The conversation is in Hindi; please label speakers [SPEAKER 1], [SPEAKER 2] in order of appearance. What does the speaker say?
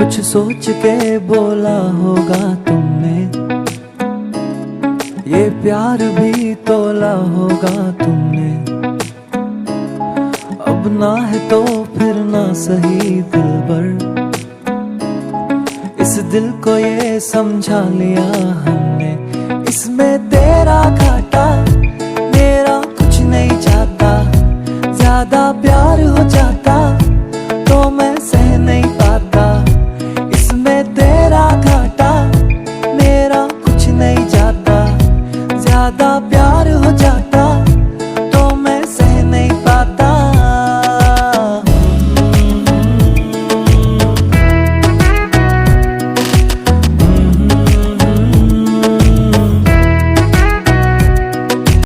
[SPEAKER 1] कुछ सोच के बोला होगा तुमने, ये प्यार भी तोला होगा तुमने। अब ना है तो फिर ना सही दिलबर, इस दिल को ये समझा लिया हमने, इसमें तेरा